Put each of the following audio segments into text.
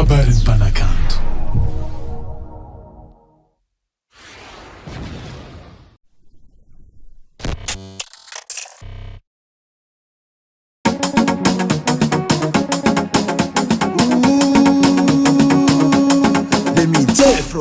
Kabarın Panakant. Let me Jeffro.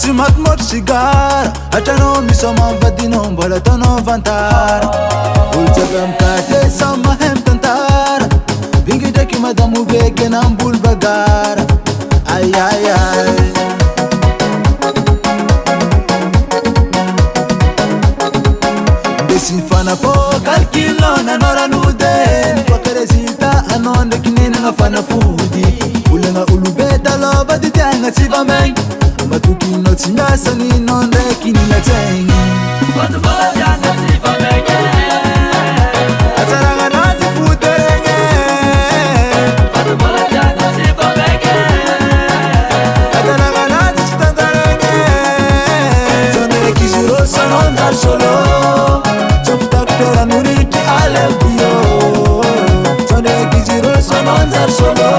Tsy matimotra sigara atranao misoma vadinao mbola ataonao vantara olo jiaby amikate samy mahay mitantara vingy ndraiky madamo beky anamboly bagara ayayay ndesiny fanafô calculon anao ranodeny foaka résultat anao ndraiky nenagna fanafody olagna olobe talôva ditiagna tsy vamegny matokinao tsy miasa ninao ndraiky nilatsaigny atsaragna anazy foteregny atanagna anazy tsy tantaregny zao ndraiky izy rô sanao anjary solo tsofo docteur noritry alebio zao ndraiky izy rô sanao anjary solo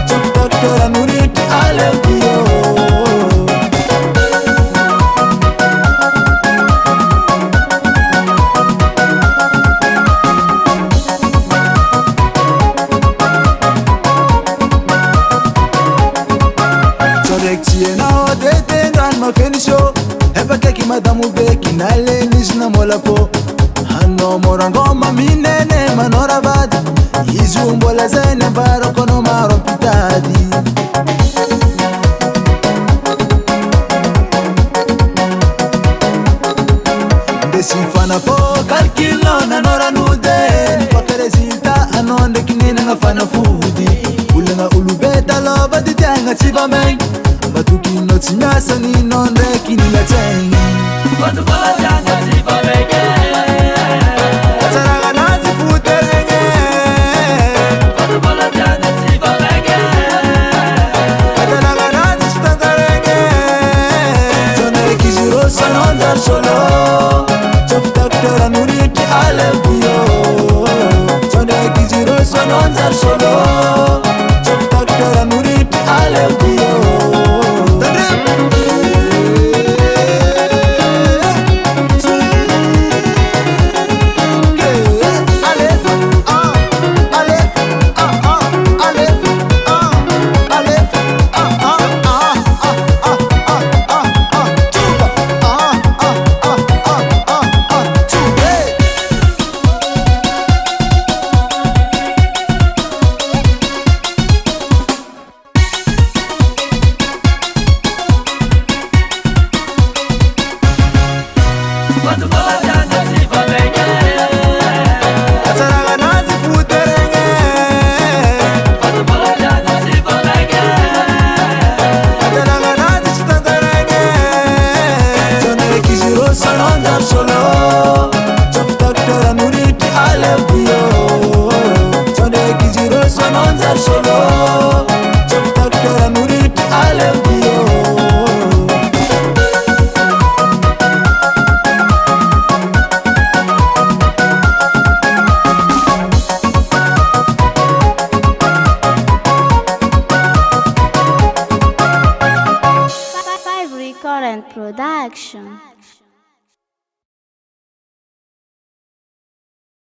tsofo docteur noritry alebio tienao detendrano mafeny sio epakaiky madamo beky nalenizy namôlapô anao morangoma minene manao ravady izy o mbola zay ny ambarako anao maro ampitady ndesiny fanafô calculon anao ranodeny foaka résultat anao ndraiky nenagna fanafody olagna olobe talôva ditiagna tsy vamegny matokinao tsy miasa ninao ndraiky nilatsaigny atsaragna anazy foteregny atanagna anazy tsy tantaregny zao ndraiky izy rô sanao anjary solo tsofo docteur noritry alebio zao ndraiky izy rô sanao anjary solo tsofo docteur noritry alebio Current production.